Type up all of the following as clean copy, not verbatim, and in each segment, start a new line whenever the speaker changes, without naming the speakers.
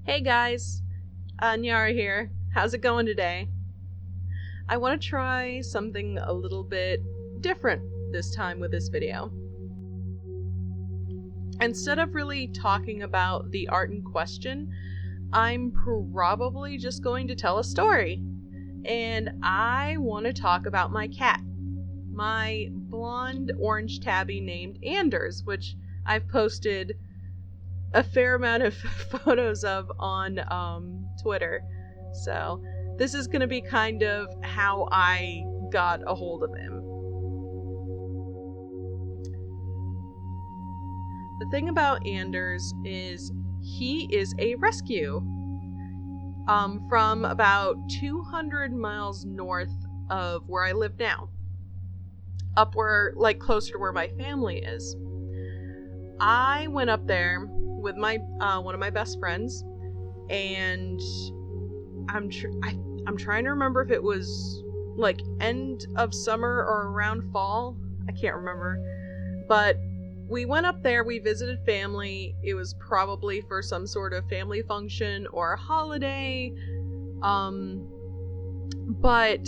Hey guys, Nyara here. How's it going today? I want to try something a little bit different this time with this video. Instead of really talking about the art in question, I'm probably just going to tell a story. And I want to talk about my cat. My blonde orange tabby named Anders, which I've posted a fair amount of photos of on Twitter. So this is going to be kind of how I got a hold of him. The thing about Anders is he is a rescue from about 200 miles north of where I live now. Up where, like, closer to where my family is. I went up there with my one of my best friends, and I'm trying to remember if it was like end of summer or around fall. I can't remember, but we went up there. We visited family. It was probably for some sort of family function or a holiday. But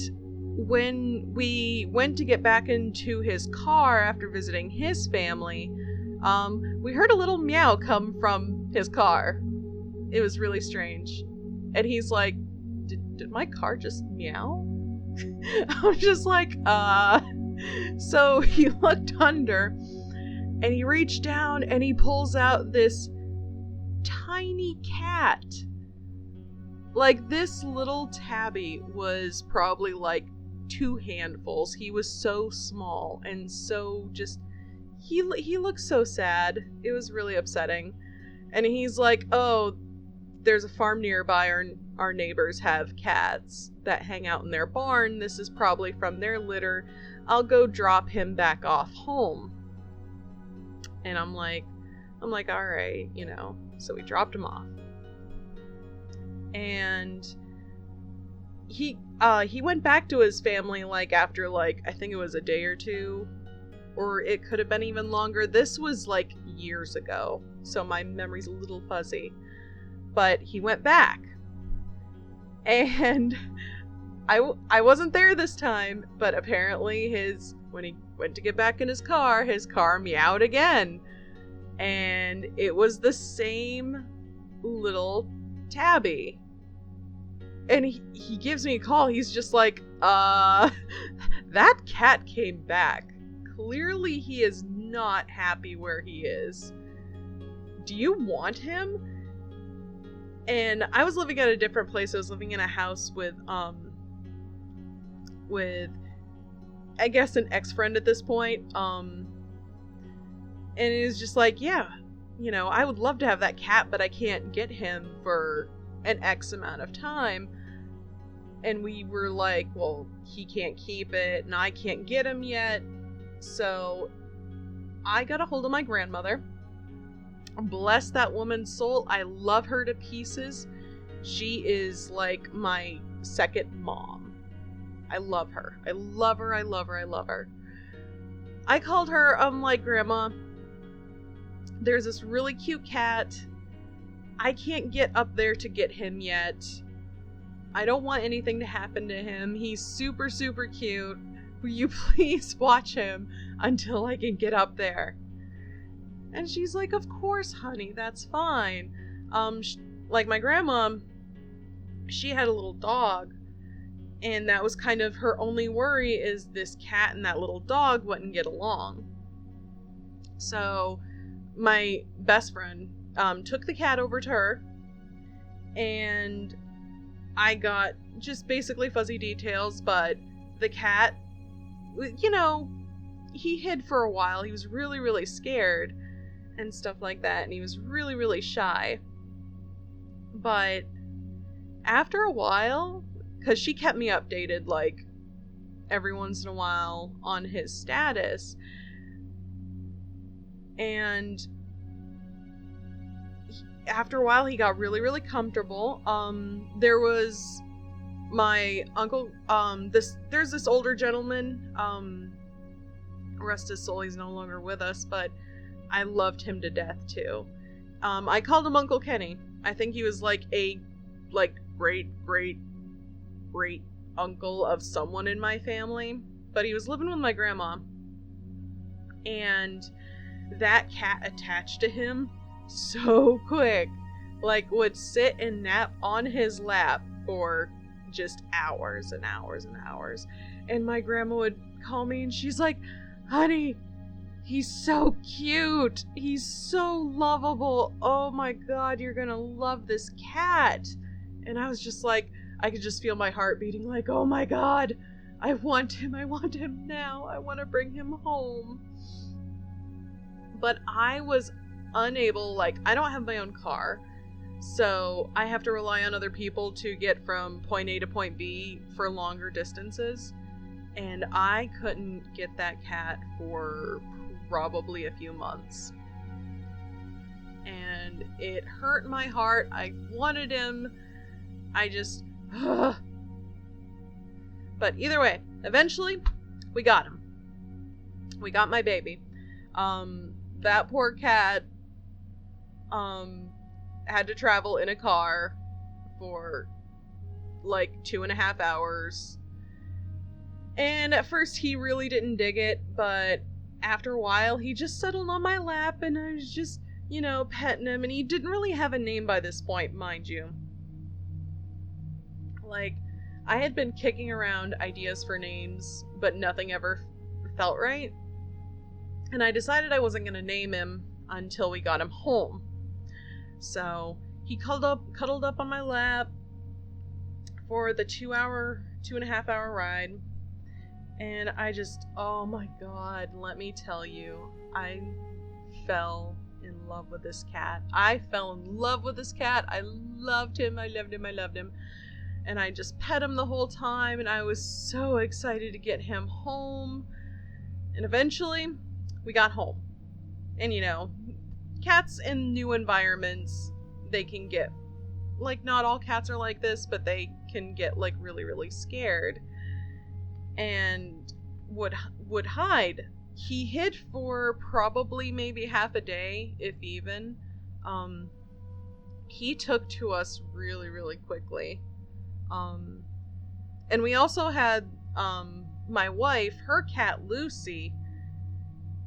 when we went to get back into his car after visiting his family, we heard a little meow come from his car. It was really strange. And he's like, did my car just meow? I was just like, So he looked under, and he reached down, and he pulls out this tiny cat. Like, this little tabby was probably like 2 handfuls. He was so small, and so just... He looked so sad. It was really upsetting. And he's like, oh, there's a farm nearby. Our neighbors have cats that hang out in their barn. This is probably from their litter. I'll go drop him back off home. And I'm like, all right, So we dropped him off. And he went back to his family, like, after, like, I think it was a day or two. Or it could have been even longer. This was like years ago, so my memory's a little fuzzy. But he went back. And I wasn't there this time, but apparently when he went to get back in his car meowed again. And it was the same little tabby. And he gives me a call. He's just like, that cat came back. Clearly he is not happy where he is. Do you want him? And I was living at a different place. I was living in a house with I guess an ex-friend at this point. And it was just like, yeah, I would love to have that cat, but I can't get him for an X amount of time. And we were like, well, he can't keep it, and I can't get him yet. So I got a hold of my grandmother. Bless that woman's soul. I love her to pieces. She is like my second mom. I love her. I love her. I love her. I love her. I called her. I'm like, Grandma, there's this really cute cat. I can't get up there to get him yet. I don't want anything to happen to him. He's super, super cute. Will you please watch him until I can get up there? And she's like, of course, honey, that's fine. Like my grandma, she had a little dog, and that was kind of her only worry, is this cat and that little dog wouldn't get along. So my best friend took the cat over to her, and I got just basically fuzzy details, but the cat, he hid for a while. He was really, really scared and stuff like that, and he was really, really shy. But after a while, because she kept me updated, like, every once in a while on his status, and after a while he got really, really comfortable. There was my uncle, there's this older gentleman, rest his soul, he's no longer with us, but I loved him to death too. I called him Uncle Kenny. I think he was like a great uncle of someone in my family, but he was living with my grandma, and that cat attached to him so quick, like would sit and nap on his lap for just hours and hours and hours. And my grandma would call me and she's like, honey, he's so cute, he's so lovable, oh my god, you're gonna love this cat. And I was just like, I could just feel my heart beating, like, oh my god, I want him now, I want to bring him home. But I was unable, like, I don't have my own car, so I have to rely on other people to get from point A to point B for longer distances, and I couldn't get that cat for probably a few months. And it hurt my heart. I wanted him. I just... But either way, eventually, we got him. We got my baby. That poor cat had to travel in a car for like 2.5 hours. And at first he really didn't dig it, but after a while he just settled on my lap and I was just, you know, petting him, and he didn't really have a name by this point, mind you. Like, I had been kicking around ideas for names, but nothing ever felt right. And I decided I wasn't going to name him until we got him home. So he cuddled up on my lap for the 2.5 hour ride. And I just, oh my god, let me tell you, I fell in love with this cat. I loved him. And I just pet him the whole time, and I was so excited to get him home. And eventually, we got home. And you know, cats in new environments, they can get, like, not all cats are like this, but they can get, like, really, really scared. And would hide. He hid for probably maybe half a day, if even. He took to us really, really quickly. And we also had, my wife, her cat Lucy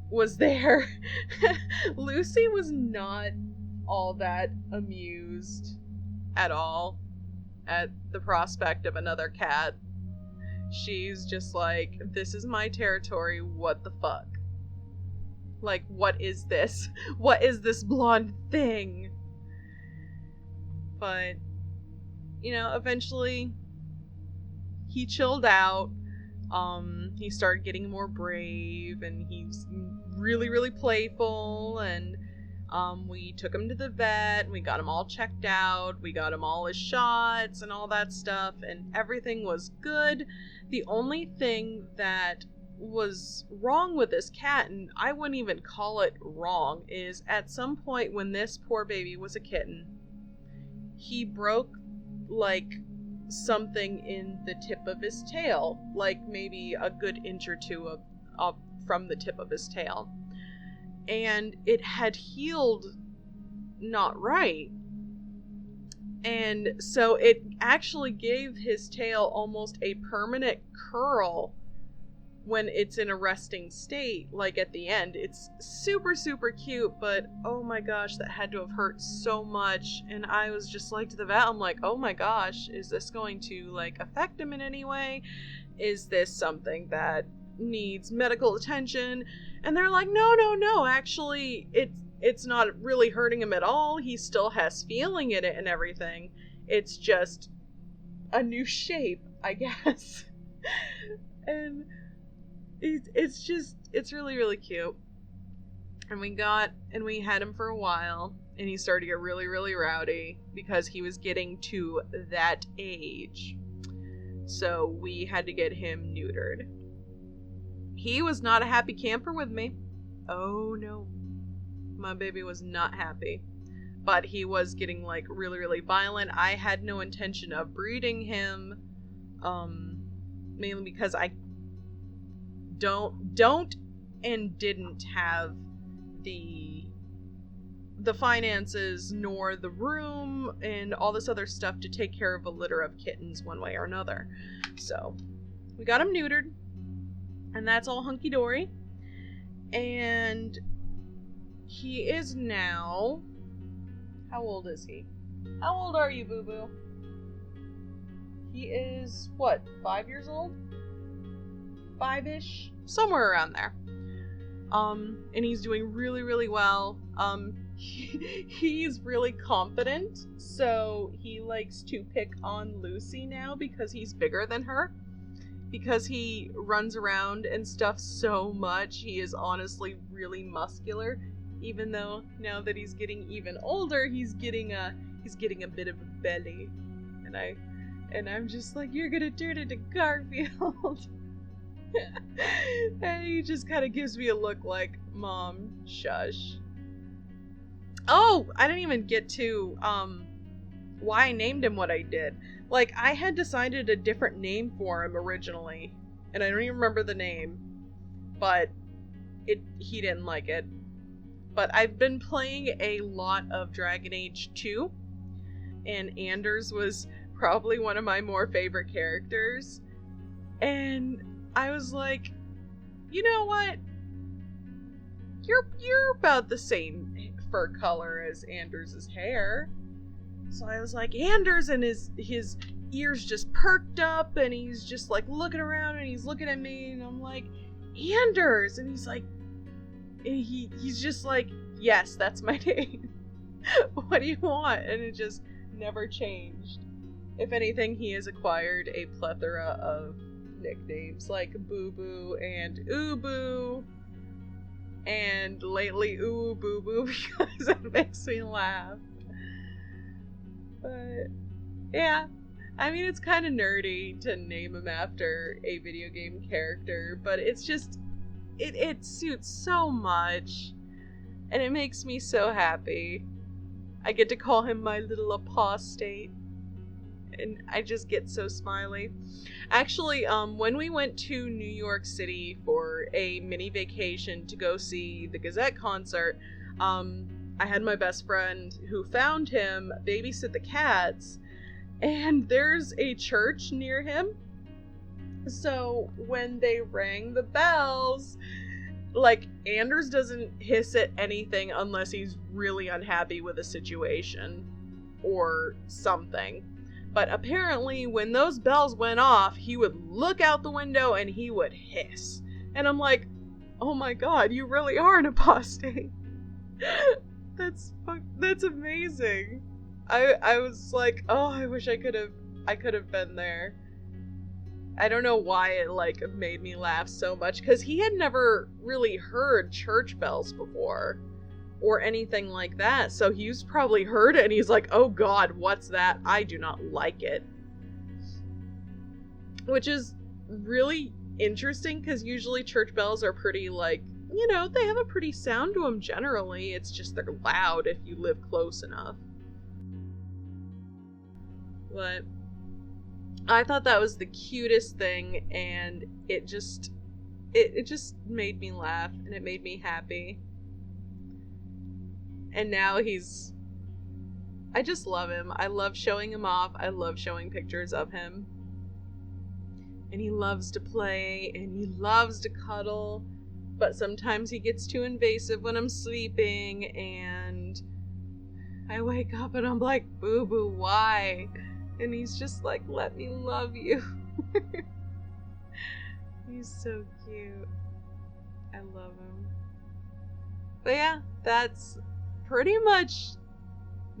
was there. Lucy was not all that amused at all at the prospect of another cat. She's just like, this is my territory, what the fuck? Like, what is this? What is this blonde thing? But, you know, eventually he chilled out. He started getting more brave, and he's really, really playful, and we took him to the vet, and we got him all checked out, we got him all his shots and all that stuff, and everything was good. The only thing that was wrong with this cat, and I wouldn't even call it wrong, is at some point when this poor baby was a kitten, he broke, like, something in the tip of his tail, like maybe a good inch or two of from the tip of his tail, and it had healed not right, and so it actually gave his tail almost a permanent curl when it's in a resting state, like at the end. It's super, super cute, but oh my gosh, that had to have hurt so much. And I was just like, to the vet, I'm like, oh my gosh, is this going to, like, affect him in any way? Is this something that needs medical attention? And they're like, no, actually, it's not really hurting him at all. He still has feeling in it and everything. It's just a new shape, I guess. And it's really, really cute. And we had him for a while, and he started to get really, really rowdy because he was getting to that age. So we had to get him neutered. He was not a happy camper with me. Oh no. My baby was not happy. But he was getting, like, really, really violent. I had no intention of breeding him, mainly because I don't and didn't have the the finances nor the room and all this other stuff to take care of a litter of kittens one way or another. So we got him neutered, and that's all hunky-dory. And he is now... How old is he? How old are you, Boo-Boo? He is, what, 5 years old? 5-ish? Somewhere around there. And he's doing really, really well. He's really confident, so he likes to pick on Lucy now because he's bigger than her. Because he runs around and stuff so much, he is honestly really muscular. Even though now that he's getting even older, he's getting a bit of a belly. And I'm just like, you're gonna turn into Garfield. And he just kind of gives me a look like, Mom, shush. Oh, I didn't even get to why I named him what I did. Like, I had decided a different name for him originally, and I don't even remember the name, but he didn't like it. But I've been playing a lot of Dragon Age 2, and Anders was probably one of my more favorite characters, and I was like, you know what? You're about the same fur color as Anders' hair. So I was like, Anders, and his ears just perked up, and he's just like looking around, and he's looking at me, and I'm like, Anders, and he's like, he's just like, yes, that's my name. What do you want? And it just never changed. If anything, he has acquired a plethora of nicknames like Boo Boo and Ubu, and lately Ooh Boo Boo because it makes me laugh. But yeah, I mean, it's kind of nerdy to name him after a video game character, but it's just it suits so much, and it makes me so happy. I get to call him my little apostate, and I just get so smiley. Actually, when we went to New York City for a mini vacation to go see the GazettE concert, I had my best friend who found him babysit the cats, and there's a church near him. So when they rang the bells, like, Anders doesn't hiss at anything unless he's really unhappy with a situation or something. But apparently when those bells went off, he would look out the window and he would hiss. And I'm like, oh my god, you really are an apostate. That's amazing. I was like, oh, I wish I could have been there. I don't know why it like made me laugh so much, because he had never really heard church bells before or anything like that, so he's probably heard it and he's like, oh god, what's that? I do not like it. Which is really interesting, because usually church bells are pretty, like, you know, they have a pretty sound to them generally. It's just they're loud if you live close enough. But I thought that was the cutest thing, and it just made me laugh, and it made me happy. And now I just love him. I love showing him off. I love showing pictures of him. And he loves to play, and he loves to cuddle, but sometimes he gets too invasive when I'm sleeping, and I wake up and I'm like, Boo Boo, why? And he's just like, let me love you. He's so cute. I love him. But yeah, that's pretty much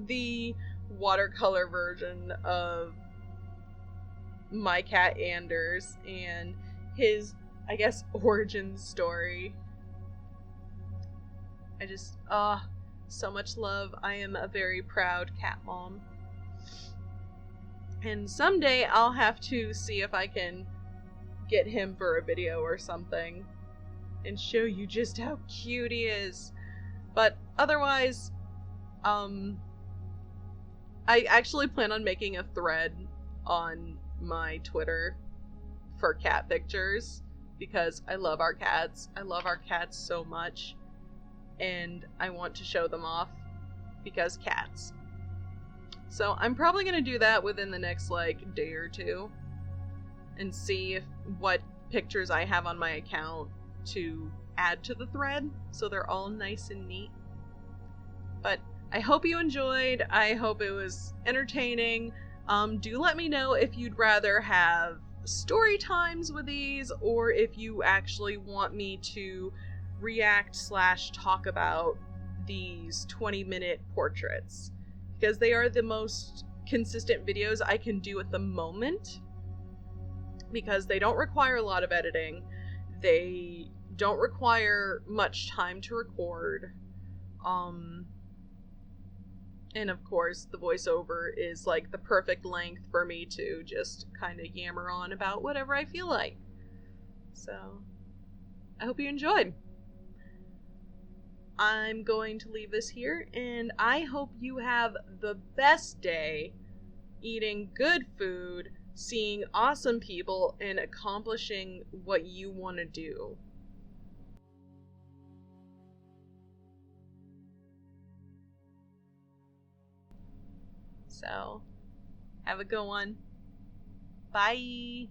the watercolor version of my cat Anders and his, I guess, origin story. I just, so much love. I am a very proud cat mom. And someday I'll have to see if I can get him for a video or something and show you just how cute he is. But otherwise, I actually plan on making a thread on my Twitter for cat pictures, because I love our cats. I love our cats so much, and I want to show them off. because cats. So I'm probably going to do that within the next like day or two and see what pictures I have on my account to add to the thread so they're all nice and neat. But I hope you enjoyed. I hope it was entertaining. Do let me know if you'd rather have story times with these or if you actually want me to react/talk about these 20-minute portraits, because they are the most consistent videos I can do at the moment, because they don't require a lot of editing, they don't require much time to record, and of course the voiceover is like the perfect length for me to just kind of yammer on about whatever I feel like. So I hope you enjoyed. I'm going to leave this here, and I hope you have the best day eating good food, seeing awesome people, and accomplishing what you want to do. So, have a good one. Bye!